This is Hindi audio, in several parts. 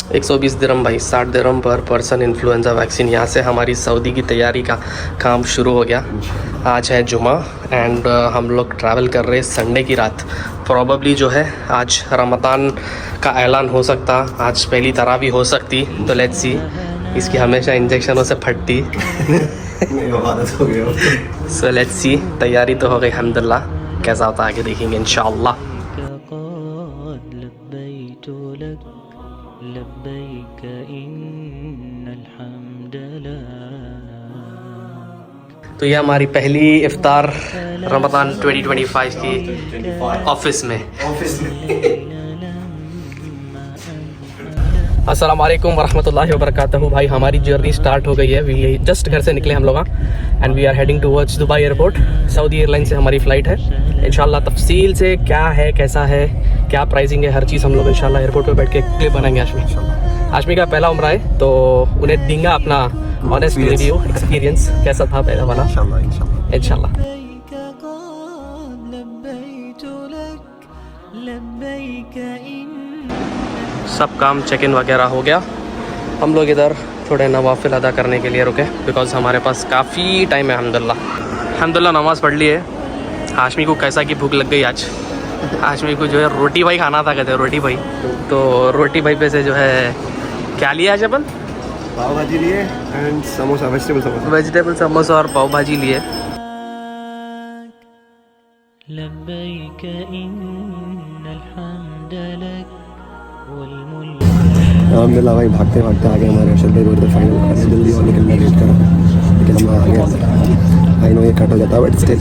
120 दिरहम भाई, 60 दिरहम पर पर्सन इन्फ्लुएंजा वैक्सीन। यहाँ से हमारी सऊदी की तैयारी का काम शुरू हो गया। आज है जुमा एंड हम लोग ट्रैवल कर रहे हैं संडे की रात। प्रॉबली जो है आज रमज़ान का ऐलान हो सकता, आज पहली तरावी हो सकती, तो लेट्स सी। इसकी हमेशा इंजेक्शनों से फटती हो गया। सो लेट्स सी, तैयारी तो हो गई अल्हम्दुलिल्लाह, कैसा होता आगे देखेंगे इंशाअल्लाह। तो ये हमारी पहली इफ्तार रमज़ान 2025 की ऑफिस में। अस्सलाम वालेकुम वरहमतुल्लाहि वबरकातुहू। भाई हमारी जर्नी स्टार्ट हो गई है। वी जस्ट घर से निकले हम लोग and we are heading towards Dubai airport. Saudi airline से हमारी फ़्लाइट है। इंशाल्लाह तफसील से क्या है, कैसा है, क्या प्राइसिंग है, हर चीज़ हम लोग इंशाल्लाह एयरपोर्ट पे बैठ के क्लिप बनाएंगे। आशमी का पहला उम्रा है तो उन्हें देंगे अपना ऑनेस्ट रिव्यू एक्सपीरियंस, कैसा था पहला वाला इंशाल्लाह। सब काम चेक इन वगैरह हो गया। हम लोग इधर थोड़े नवाफिल अदा करने के लिए रुके बिकॉज़ हमारे पास काफ़ी टाइम है। अल्हम्दुलिल्लाह नमाज़ पढ़ ली है। हाशमी को कैसा की भूख लग गई आज। हाशमी को जो है रोटी भाई खाना था, कहते हैं रोटी भाई। तो रोटी भाई पे से जो है क्या लिया आज अपन? पाव भाजी लिए एंड समोसा, वेजिटेबल समोसा और पाव भाजी लिए। अल्हम्दुलिल्लाह भाई, भागते भागते आ गए हमारे अर्शद भाई। बोलते फाइनल खाने जल्दी और निकलना, लेट कर, लेकिन हम आ गए। आई नो ये कट हो जाता है बट स्टिल।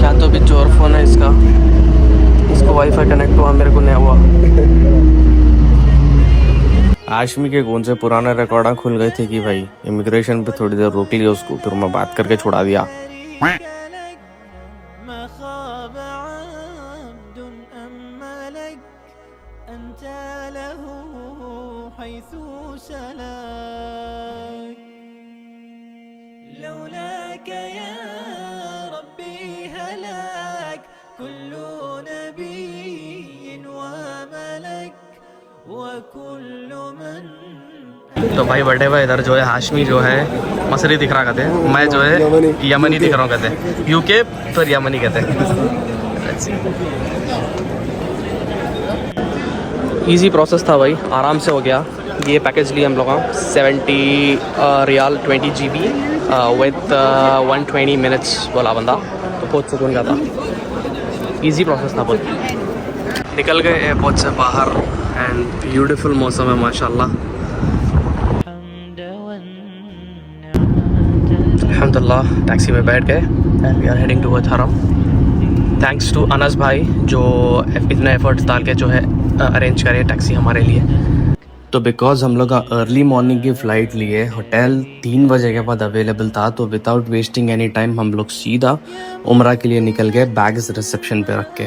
क्या तो भी जोर फ़ोन है इसका, इसको वाईफाई कनेक्ट हुआ, मेरे को नहीं हुआ। आशमी के कौन से पुराने रिकॉर्ड खुल गए थे कि भाई इमिग्रेशन पे थोड़ी देर रोक लिया उसको, फिर मैं बात करके छुड़ा दिया। तो भाई बर्थडे पर इधर जो है हाशमी जो है मसरी दिख रहा कहते हैं, मैं जो है यमनी दिख रहा हूँ कहते हैं, यूके फिर यमनी कहते हैं। इजी प्रोसेस था भाई, आराम से हो गया। ये पैकेज लिए हम लोग 70 रियाल 20 GB विद 120 मिनट्स बोला बंदा, तो बहुत सुकून का था। इजी प्रोसेस था बहुत। निकल गए एयरपोर्ट से बाहर एंड ब्यूटीफुल मौसम है माशाल्लाह। अल्हम्दुलिल्लाह टैक्सी में बैठ गए and we are heading towards Haram. Thanks to Anas भाई जो इतने एफर्ट्स डाल के जो है अरेंज करे टैक्सी हमारे लिए। तो बिकॉज हम लोग अर्ली मॉर्निंग की फ़्लाइट लिए, होटल 3 बजे के बाद अवेलेबल था, तो विदाउट वेस्टिंग एनी टाइम हम लोग सीधा उम्रा के लिए निकल गए, बैग्स रिसेप्शन पे रख के।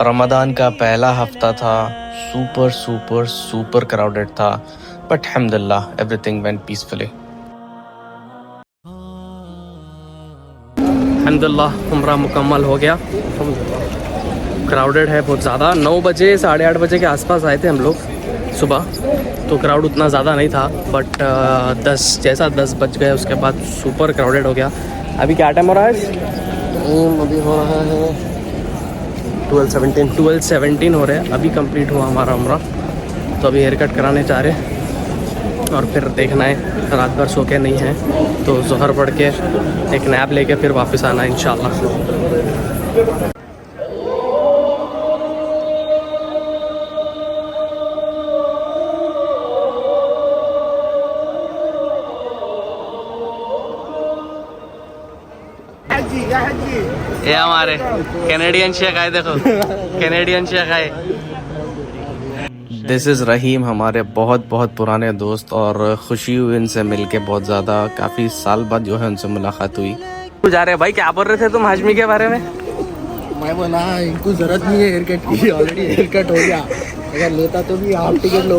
रमज़ान का पहला हफ्ता था, सुपर सुपर सुपर क्राउडेड था, बट अल्हम्दुलिल्लाह एवरीथिंग वेंट पीसफुली। अल्हम्दुलिल्लाह उम्रा मुकम्मल हो गया। क्राउडेड है बहुत ज़्यादा। 9 बजे 8:30 बजे के आसपास आए थे हम लोग सुबह, तो क्राउड उतना ज़्यादा नहीं था, बट 10 बज गए उसके बाद सुपर क्राउडेड हो गया। अभी क्या टाइम हो रहा है? अभी हो रहा है 12:17 हो रहे हैं। अभी कंप्लीट हुआ हमारा उम्रा, तो अभी हेयर कट कराने जा रहे हैं। और फिर देखना है रात भर सो के नहीं है तो ज़ोहर पढ़ के एक नैप लेके फिर वापस आना है इंशाल्लाह। ये हमारे कैनेडियन शेख आए, देखो कैनेडियन शेख आए। दिस इज़ रहीम, हमारे बहुत बहुत पुराने दोस्त, और खुशी हुई इनसे मिलके बहुत ज़्यादा। काफ़ी साल बाद जो है उनसे मुलाकात हुई। जा रहे भाई, क्या बोल रहे थे तुम हाशमी के बारे में? मैं बोला इनको जरूरत नहीं है हेयर कट की, ऑलरेडी हेयर कट हो गया, अगर लेता तो भी हाफ टिकट लो।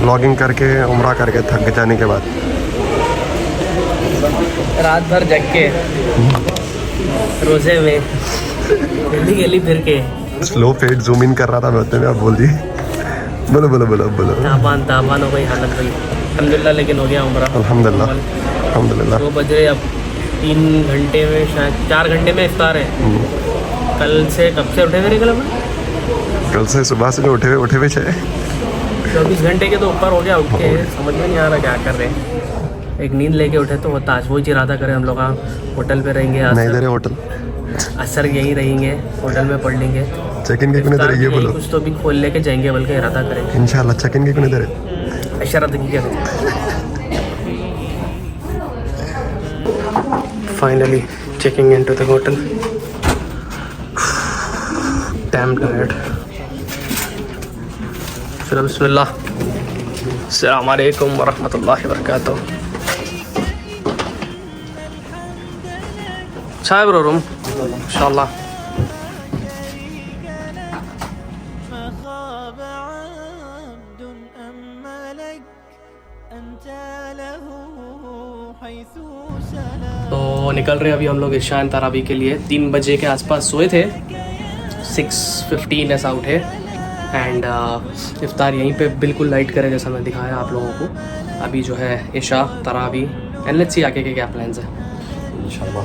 व्लॉगिंग करके उम्रा करके थक जाने के बाद रात भर जग के रोजे में गली गली फिर के स्लो फेड जूम इन कर रहा था मैं उतने में, आप बोल दी। बोलो बोलो बोलो बोलो। ताबान हो गई हालत भाई, अल्हम्दुलिल्लाह। लेकिन हो गया उम्रा अल्हम्दुलिल्लाह अल्हम्दुलिल्लाह। 2 बजे, अब 3 घंटे में, शायद 4 घंटे में इफ्तार है। कल से कब से उठे थे? कल से सुबह से जो उठे हुए 24 घंटे के तो ऊपर हो गया उठ के, समझ में नहीं आ रहा क्या कर रहे हैं। एक नींद लेके उठे तो होता, आज वो इरादा करें हम लोग होटल पे रहेंगे, नहीं दे रहे होटल, असर यहीं रहेंगे, होटल में पढ़ लेंगे। चेक इन के क्यों नहीं दे रहे ये बोलो। कुछ तो भी खोल लेके जाएंगे बल्कि इरादा करेंगे इंशाल्लाह। चेक इन के क्यों नहीं दे रहे? शरत की क्या? Finally checking into the hotel. Dam tired. चलो बिस्मिल्लाह। अस्सलाम वालेकुम वरहमतुल्लाहि वबरकातुहू। अच्छा है ब्रो रूम इंशाल्लाह। तो निकल रहे अभी हम लोग इशान तरावी के लिए। 3 बजे के आसपास सोए थे, 6:15 ऐसा उठे। एंड इफ्तार यहीं पे बिल्कुल लाइट करे जैसा मैं दिखाया आप लोगों को। अभी जो है इशा तरावी, एंड लेट्स सी आगे के क्या प्लान्स हैं इंशाल्लाह।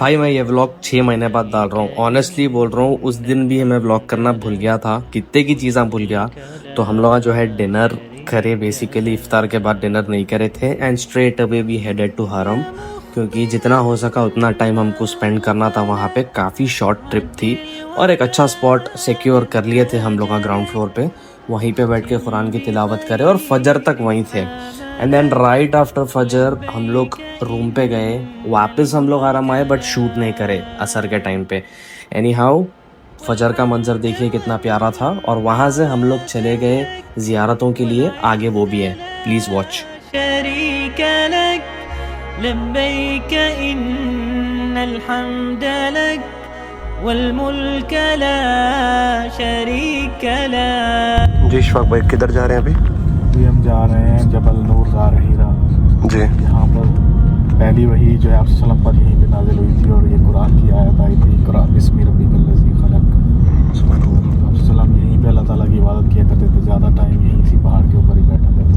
भाई मैं ये व्लॉग 6 महीने बाद डाल रहा हूँ। ऑनेस्टली बोल रहा हूँ, उस दिन भी मैं व्लॉग करना भूल गया था, कितने की चीज़ें भूल गया। तो हम लोग जो है डिनर करे, बेसिकली इफ्तार के बाद डिनर नहीं करे थे, and straight away we headed to Haram, क्योंकि जितना हो सका उतना टाइम हमको स्पेंड करना था वहाँ पे। काफ़ी शॉर्ट ट्रिप थी और एक अच्छा स्पॉट सिक्योर कर लिए थे हम लोग ग्राउंड फ्लोर पे। वहीं पे बैठ के कुरान की तिलावत करे और फजर तक वहीं थे। एंड देन राइट आफ्टर फजर हम लोग रूम पे गए, वापस हम लोग आराम आए, बट शूट नहीं करे असर के टाइम पे। एनी हाउ फजर का मंजर देखिए कितना प्यारा था। और वहाँ से हम लोग चले गए ज़ियारतों के लिए, आगे वो भी है, प्लीज़ वॉच। शरीक लक लब्बैक इन्नल हम्द लक वल मुल्क ला शरीक लक। जी इशफाक भाई किधर जा रहे हैं अभी? हम जा रहे हैं जबल नूर ज़ार हीरा जी। यहाँ पर पहली वही जो है आप सल्लम पर यहीं पे नाजिल हुई थी, और ये कुरान की आयत आई थी, कुरान बिस्मि रब्बिकल्लज़ी खलक। आप सल्लम यहीं पे अल्लाह ताला की इबादत किया करते थे, ज़्यादा टाइम यहीं इसी पहाड़ के ऊपर ही बैठा करते थे।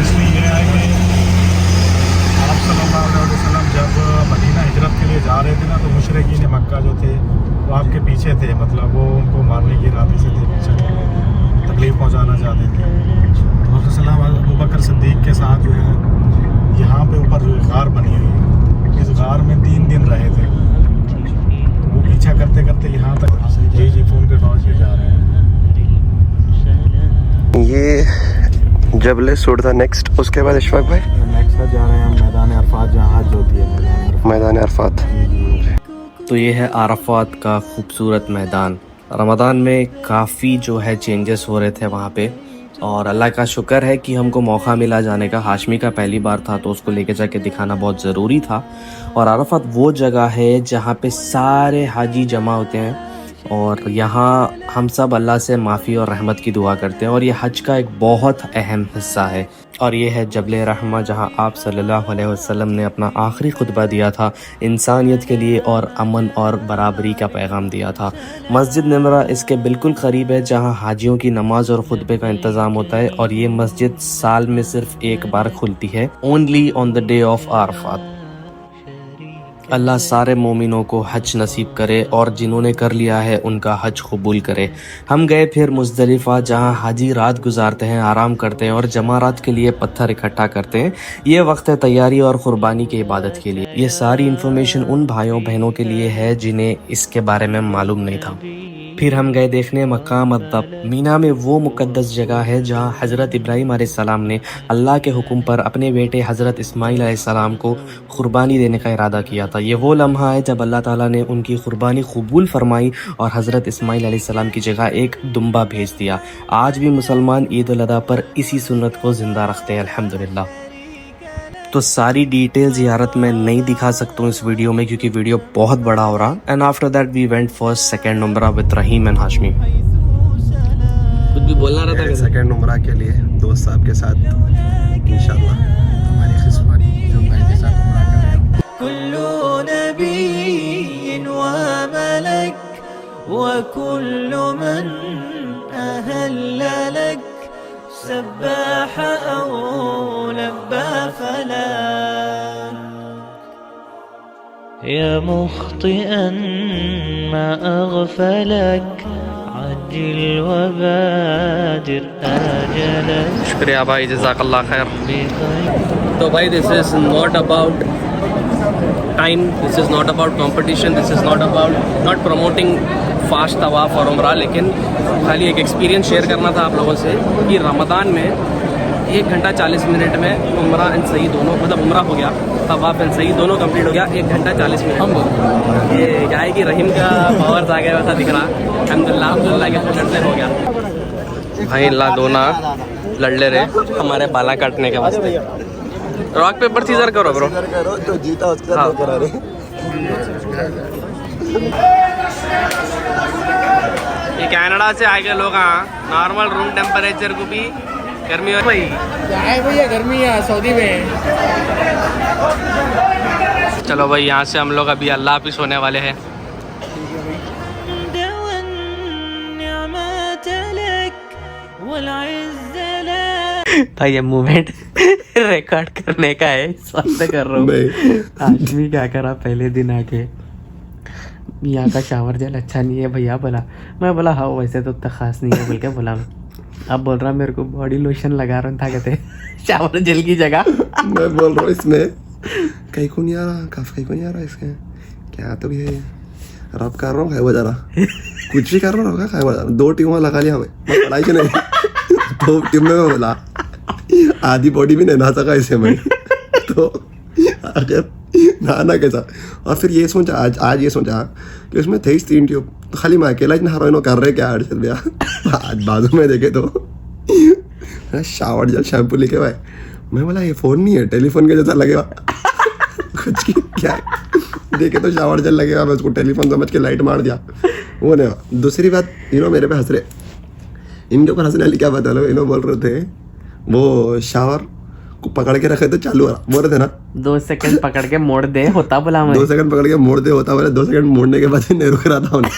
इसलिए आप सल्लल्लाहु अलैहि वसल्लम जब मदीना हिजरत के लिए जा रहे थे ना, तो मुशरिकीन मक्का जो थे वो आपके पीछे थे, मतलब वो उनको मारने के इरादे से थे, पीछे तकलीफ पहुंचाना चाहते थे। तो अबू बकर सिद्दीक के साथ जो है यहाँ पे ऊपर जो गार बनी हुई है, इस गार में 3 दिन रहे थे। तो वो पीछा करते करते यहाँ तक जी फ़ोन पे पहुँच के जा रहे हैं। ये जबल सूट था नेक्स्ट, उसके बाद इशफाक भाई नेक्स्ट जा रहे हैं हम मैदान अरफात, जहाँ हज होती है, मैदान अरफात। तो ये है अरफात का खूबसूरत मैदान। रमज़ान में काफ़ी जो है चेंजेस हो रहे थे वहाँ पे, और अल्लाह का शुक्र है कि हमको मौका मिला जाने का। हाशमी का पहली बार था तो उसको लेके जाके दिखाना बहुत ज़रूरी था। और अरफात वो जगह है जहाँ पे सारे हाजी जमा होते हैं, और यहाँ हम सब अल्लाह से माफ़ी और रहमत की दुआ करते हैं, और ये हज का एक बहुत अहम हिस्सा है। और ये है जबल रहमा, जहाँ आप सल्लल्लाहु अलैहि वसल्लम ने अपना आखिरी खुतबा दिया था, इंसानियत के लिए और अमन और बराबरी का पैगाम दिया था। मस्जिद नमरा इसके बिल्कुल करीब है, जहाँ हाजियों की नमाज और खुतबे का इंतज़ाम होता है, और ये मस्जिद साल में सिर्फ एक बार खुलती है, only on the day of Arafat. अल्लाह सारे मोमिनों को हज नसीब करे, और जिन्होंने कर लिया है उनका हज कबूल करे। हम गए फिर मुज़दलिफ़ा, जहाँ हाजी रात गुजारते हैं, आराम करते हैं और जमारात के लिए पत्थर इकट्ठा करते हैं। ये वक्त है तैयारी और क़ुरबानी की इबादत के लिए। ये सारी इन्फॉर्मेशन उन भाइयों बहनों के लिए है जिन्हें इसके बारे में मालूम नहीं था। फिर हम गए देखने मकाम अद्दब। मीना में वो मुक़द्दस जगह है जहाँ हज़रत इब्राहीम अलैहिस्सलाम ने अल्लाह के हुक्म पर अपने बेटे हज़रत इस्माईल अलैहिस्सलाम को क़ुरबानी देने का इरादा किया था। ये वो लम्हा है जब अल्लाह ताला ने उनकी क़ुरबानी कबूल फरमाई और हज़रत इस्माईल अलैहिस्सलाम की जगह एक दुम्बा भेज दिया। आज भी मुसलमान ईद उल अज़हा पर इसी सुन्नत को ज़िंदा रखते हैं, अल्हम्दुलिल्लाह। तो सारी डिटेल ज़ियारत मैं नहीं दिखा सकता हूँ इस वीडियो में, क्योंकि वीडियो बहुत बड़ा हो रहा। And after that we went for second उम्रा विद रहीम एंड हाशमी। कुछ भी बोलना रहता है सेकंड उम्रा के लिए दोस्त साहब के साथ इंशाल्लाह हमारी किस्मत जो भाई के साथ उम्रा करें। कुल्लु नबिय्यिन व मलक व कुल्लु मन अहल्ला लक सब्बाह औ लब्बा फला या मुख्तिअन मा अगफलक अज्जिल व बादिर अजलक। शुक्रिया भाई, जज़ाकल्लाह खैर। तो भाई this is not about time, this is not about competition, this is not about not promoting fast तवाफ़ और उम्रा, लेकिन खाली एक एक्सपीरियंस शेयर करना था आप लोगों से कि रमज़ान में 1 घंटा 40 मिनट में उम्रा एंड सही दोनों, मतलब उम्रा हो गया, तवाफ़ एंड सही दोनों कंप्लीट हो गया 1 घंटा 40 मिनट। ये क्या है कि रहीम का पावर्स आ गया वैसा दिख रहा। अल्हम्दुलिल्लाह के फजल हो गया भाई। अल्लाह दोना लड़ रहे हमारे बाला काटने के वास्ते। रॉक पेपर सीजर करो ब्रो, तो जीता उसका तो करा रहे। ये कनाडा से आए गए लोग, हाँ नॉर्मल रूम टेम्परेचर को भी गर्मी हो भाई। भैया गर्मी है सऊदी में। चलो भाई यहाँ से हम लोग अभी अल्लाह हाफिज़ होने वाले हैं। भाई ये मूवमेंट रिकॉर्ड करने का है, इसलिए कर रहा हूँ। आज भी क्या करा, पहले दिन आके यहाँ का शावर जेल अच्छा नहीं है भैया, बोला। मैं बोला हाँ वैसे तो उतना खास नहीं है बोल के बोला। अब बोल रहा मेरे को बॉडी लोशन लगा रहा था, कहते शावर जेल की जगह। मैं बोल रहा हूँ इसमें कहीं को नहीं आ रहा, काफ कहीं को नहीं आ रहा इसके क्या, तो भी है रब कर रहा हूँ, खाए बजा रहा कुछ भी कर रहा होगा, खाए बजा रहा। 2 टीम लगा लिया हमें, पढ़ाई से नहीं 2 टीम में बोला आधी बॉडी भी नहीं नहा सका इसे मैं। तो अगर नहाना कैसा, और फिर ये सोचा आज ये सोचा कि उसमें थे 3 ट्यूब, तो खाली मैं अकेला ही नहा रहा हूँ, कर रहे क्या हर चल गया। आज बाजू में देखे तो शावर जेल शैम्पू लेके भाई, मैं बोला ये फ़ोन नहीं है, टेलीफोन के जैसा लगेगा कुछ की क्या है, देखे तो शावर जेल लगेगा, मैं उसको टेलीफोन समझ के लाइट मार दिया, वो नहीं। दूसरी बात मेरे पे हंस रहे, इनके ऊपर हंसने वाली क्या बात है, बोल रहे थे वो शावर को पकड़ के रखे तो चालू बोल रहे थे ना, 2 सेकंड पकड़ के मोड़ दे होता बोला मैं। 2 सेकंड पकड़ के मोड़ दे होता बोले, 2 सेकंड मोड़ने के बाद नहीं रुक रहा था उन्हें।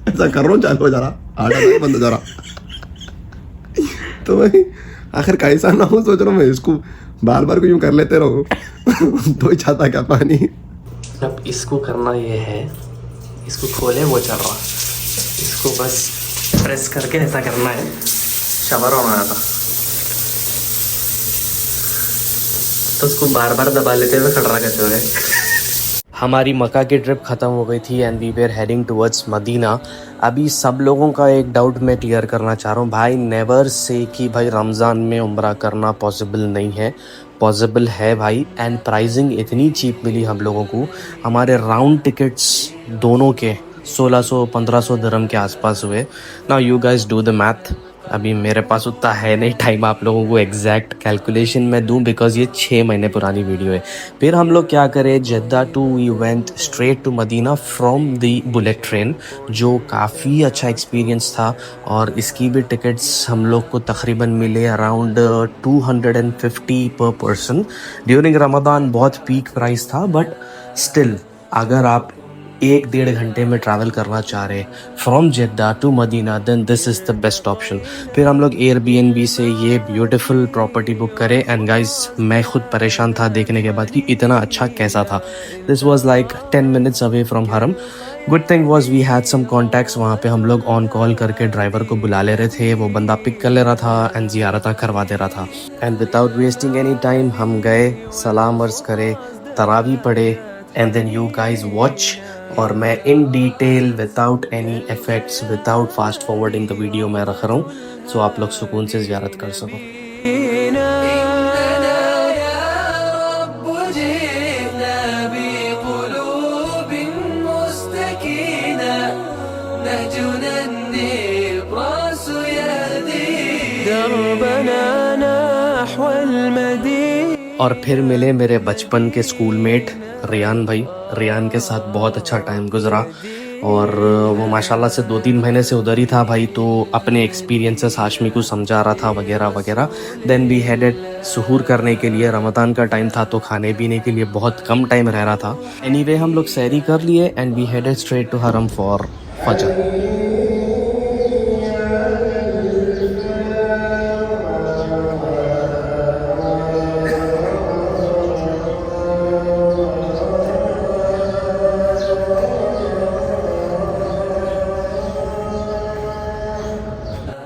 ऐसा कर रहा हूँ, चालू हो जा रहा, आटा बंद हो जा रहा। तो मैं आखिर कैसा ना हो सोच रहा हूँ, मैं इसको बार बार को यूँ कर लेते रहो तो ही चाहता क्या पानी। अब इसको करना ये है, इसको खोले वो चल रहा, इसको बस प्रेस करके ऐसा करना है, शावर होना था तो उसको बार बार दबा लेते हुए खड़ा करते हुए। हमारी मक्का की ट्रिप ख़त्म हो गई थी and we were heading towards Medina. अभी सब लोगों का एक डाउट मैं क्लियर करना चाह रहा हूँ भाई, नेवर से कि भाई रमज़ान में उम्रा करना पॉसिबल नहीं है, पॉसिबल है भाई। एंड प्राइसिंग इतनी चीप मिली हम लोगों को, हमारे राउंड टिकट्स दोनों के 1600-1500 दिरहम के आसपास हुए। Now you guys do the math. अभी मेरे पास उतना है नहीं टाइम आप लोगों को एग्जैक्ट कैलकुलेशन में दूं, बिकॉज ये 6 महीने पुरानी वीडियो है। फिर हम लोग क्या करें, Jeddah to we went straight to Medina from the bullet train, जो काफ़ी अच्छा एक्सपीरियंस था। और इसकी भी टिकट्स हम लोग को तकरीबन मिले अराउंड 250 पर पर्सन। ड्यूरिंग रमज़ान बहुत पीक प्राइस था, बट स्टिल अगर आप 1-1.5 घंटे में ट्रैवल करना चाह रहे from Jeddah to Medina, then this is the best option. फिर हम लोग एयरबीएनबी से ये ब्यूटीफुल प्रॉपर्टी बुक करें एंड गाइस मैं खुद परेशान था देखने के बाद कि इतना अच्छा कैसा था। This was like 10 minutes away from Haram. Good thing was we had some contacts, वहाँ पे हम लोग ऑन कॉल करके ड्राइवर को बुला ले रहे थे, वो बंदा पिक कर ले रहा था एंड ज़ियारत करवा दे रहा था। And without wasting any time हम गए, सलाम अर्ज़ करे, तरावी पढ़े and then you guys watch. और मैं in detail without any effects, without fast forwarding the video मैं रख रहा हूँ, सो आप लोग सुकून से ज़ियारत कर सको। और फिर मिले मेरे बचपन के स्कूलमेट रियान भाई। रियान के साथ बहुत अच्छा टाइम गुजरा और वो माशाल्लाह से 2-3 महीने से उधर ही था भाई, तो अपने एक्सपीरियंसेस हाशमी को समझा रहा था वगैरह वगैरह। देन वी हेडेड सुहूर करने के लिए, रमज़ान का टाइम था तो खाने पीने के लिए बहुत कम टाइम रह रहा था। एनीवे हम लोग सैरी कर लिए and we headed straight to Haram for फजर।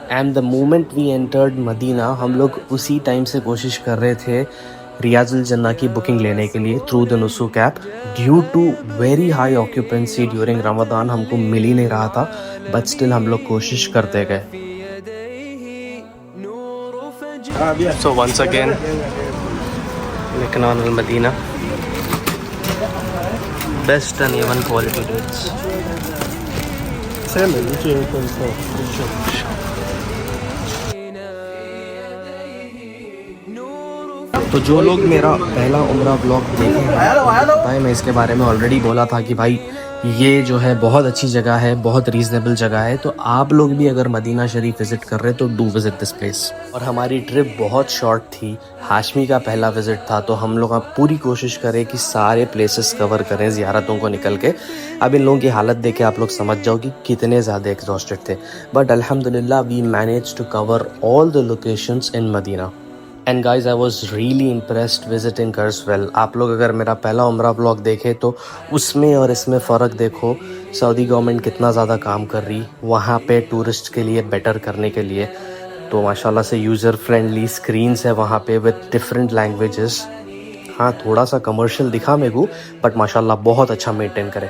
And the moment we entered Medina, हम लोग उसी टाइम से कोशिश कर रहे थे रियाजुल जन्ना की बुकिंग लेने के लिए through the Nusuk app. Due to very high occupancy during Ramzan हमको मिल ही नहीं रहा था, बट स्टिल हम लोग कोशिश करते गए। सो वंस अगेन लिकनान Al Madina, best and even quality rates. तो जो लोग मेरा पहला उम्रा व्लॉग देखे हैं, भाई मैं इसके बारे में ऑलरेडी बोला था कि भाई ये जो है बहुत अच्छी जगह है, बहुत रीज़नेबल जगह है। तो आप लोग भी अगर मदीना शरीफ विज़िट कर रहे तो डू विज़िट दिस प्लेस। और हमारी ट्रिप बहुत शॉर्ट थी, हाशमी का पहला विज़िट था, तो हम लोग अब पूरी कोशिश करें कि सारे प्लेसेस कवर करें ज़ियारतों को निकल के। अब इन लोगों की हालत देख के आप लोग समझ जाओ कि कितने ज़्यादा एग्जॉस्टेड थे, बट अल्हम्दुलिल्लाह we manage to cover all the locations in Madina. And guys I was really impressed visiting कर्सवेल। आप लोग अगर मेरा पहला उम्रा ब्लॉग देखे तो उसमें और इसमें फ़र्क देखो। सऊदी गवर्नमेंट कितना ज़्यादा काम कर रही वहाँ पे टूरिस्ट के लिए बेटर करने के लिए। तो माशाल्लाह से यूज़र फ्रेंडली स्क्रीन्स है वहाँ पे विद डिफरेंट लैंग्वेजेस। हाँ थोड़ा सा कमर्शियल दिखा मेरे को, बट माशाल्लाह बहुत अच्छा मेंटेन करे।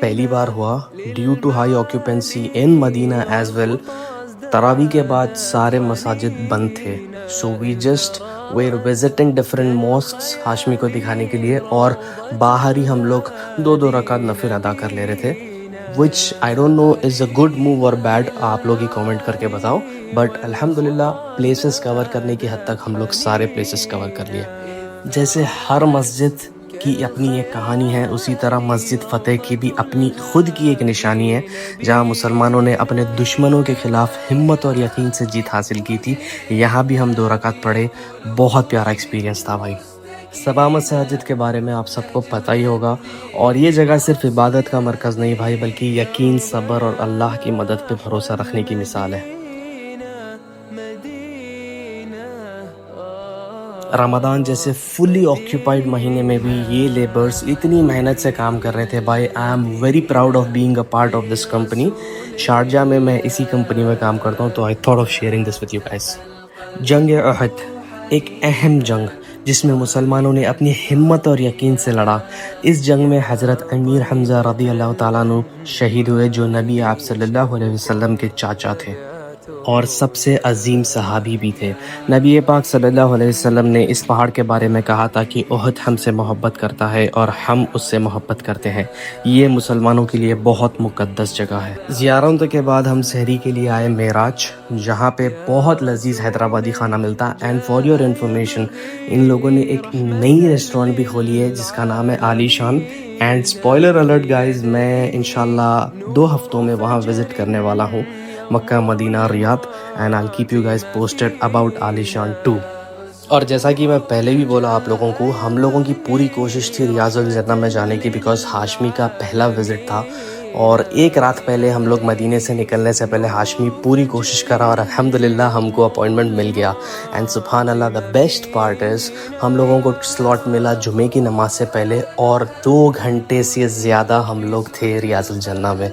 पहली बार हुआ due to high occupancy in Madina as well. तरावी के बाद सारे मसाजिद बंद थे, so we just were visiting different mosques Hashmi को दिखाने के लिए, और बाहर ही हम लोग 2-2 रकात नफिल अदा कर ले रहे थे, which I don't know is a good move और बैड। आप लोग ही कमेंट करके बताओ, बट अल्हम्दुलिल्लाह प्लेसेस कवर करने की हद तक हम लोग सारे प्लेसेस कवर कर लिए। जैसे हर मस्जिद की अपनी एक कहानी है, उसी तरह मस्जिद फ़तेह की भी अपनी खुद की एक निशानी है, जहां मुसलमानों ने अपने दुश्मनों के ख़िलाफ़ हिम्मत और यकीन से जीत हासिल की थी। यहाँ भी हम 2 रकात पढ़े, बहुत प्यारा एक्सपीरियंस था भाई। सबा मसाजिद के बारे में आप सबको पता ही होगा, और ये जगह सिर्फ इबादत का मरकज़ नहीं भाई, बल्कि यकीन, सब्र और अल्लाह की मदद पे भरोसा रखने की मिसाल है। रमज़ान जैसे फुली ऑक्यूपाइड महीने में भी ये लेबर्स इतनी मेहनत से काम कर रहे थे भाई। I am very proud of being a part of this company. Sharjah में मैं इसी कंपनी में काम करता हूँ, तो I thought of sharing this with you guys. जंग अहद एक अहम जंग जिसमें मुसलमानों ने अपनी हिम्मत और यकीन से लड़ा। इस जंग में हज़रत अमीर हमज़ा रज़ी अल्लाह ताला अन्हु शहीद हुए, जो नबी आप सल्लल्लाहु अलैहि वसल्लम के चाचा थे और सबसे अजीम सहाबी भी थे। नबी पाक सल्लल्लाहु अलैहि वसल्लम ने इस पहाड़ के बारे में कहा था कि ओहद हमसे मोहब्बत करता है और हम उससे मोहब्बत करते हैं। ये मुसलमानों के लिए बहुत मुक़द्दस जगह है। ज़ियारत के बाद हम सहरी के लिए आए मेराज, जहाँ पे बहुत लजीज हैदराबादी खाना मिलता है। एंड फॉर योर इन्फॉर्मेशन, इन लोगों ने एक नई रेस्टोरेंट भी खोली है जिसका नाम है आलीशान। एंड स्पॉइलर अलर्ट गाइज, मैं इंशाल्लाह 2 हफ्तों में वहाँ विज़िट करने वाला हूँ, Makkah, Madina, Riyadh. And I keep you guys posted about आलीशान 2। और जैसा कि मैं पहले भी बोला आप लोगों को, हम लोगों की पूरी कोशिश थी रियाजुल जन्नत में जाने की, बिकॉज़ हाशमी का पहला विज़िट था। और एक रात पहले हम लोग मदीने से निकलने से पहले हाशमी पूरी कोशिश करा और अल्हम्दुलिल्लाह हमको अपॉइंटमेंट मिल गया। एंड सुभान अल्लाह, द बेस्ट पार्ट इज़ हम लोगों को स्लॉट मिला जुमे की नमाज से पहले, और 2 घंटे से ज़्यादा हम लोग थे रियाजुल जन्नत में।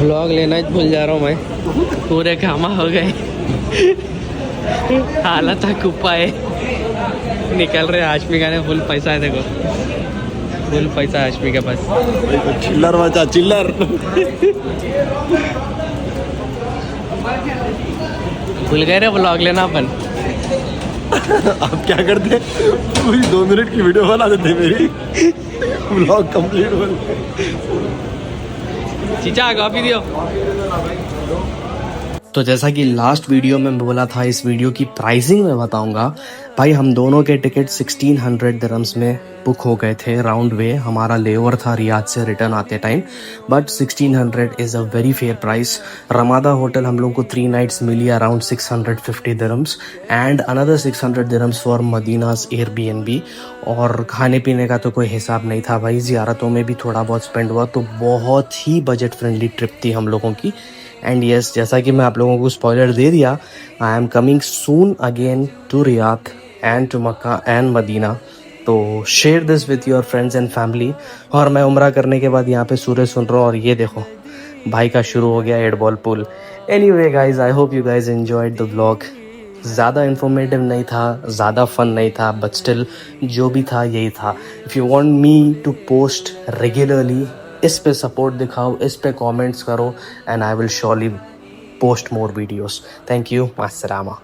व्लॉग लेना ही भूल जा रहा हूँ मैं, पूरे कामा हो गए। हालत कुप्पा है। निकल रहे हाशमी का ने फुल पैसा है, देखो फुल पैसा हाशमी के पास। चिल्लर बचा चिल्लर। भूल गए रे व्लॉग लेना अपन। आप क्या करते, पूरी 2 मिनट की वीडियो बना देते मेरी, व्लॉग कंप्लीट हो। चीचा कॉफी दियो। तो जैसा कि लास्ट वीडियो में बोला था, इस वीडियो की प्राइसिंग में बताऊंगा। भाई हम दोनों के टिकट 1600 दिरहम्स में बुक हो गए थे राउंड वे। हमारा लेवर था रियाद से रिटर्न आते time, but 1600 is a very fair price. Ramada hotel हम लोग को 3 नाइट्स मिली around 650 dirhams and another 600 dirhams for Madina's Airbnb. और खाने पीने का तो कोई हिसाब नहीं था भाई, ज़ियारतों में भी थोड़ा बहुत स्पेंड हुआ, तो बहुत ही बजट फ्रेंडली ट्रिप थी हम लोगों की। एंड यस, जैसा कि मैं आप लोगों को स्पॉइलर दे दिया, I am coming soon again to Riyadh and to Makkah and Madina. तो share this with your friends and family. और मैं उम्रा करने के बाद यहाँ पे सूरज सुन रहा हूँ, और ये देखो भाई का शुरू हो गया 8 ball pool. Anyway guys, I hope you guys enjoyed the vlog. ज़्यादा इन्फॉर्मेटिव नहीं था, ज़्यादा फन नहीं था, बट स्टिल जो भी था यही था। If you want me to post regularly, इस पे सपोर्ट दिखाओ, इस पे कमेंट्स करो, and I will surely post more videos. Thank you, अस्सलामा।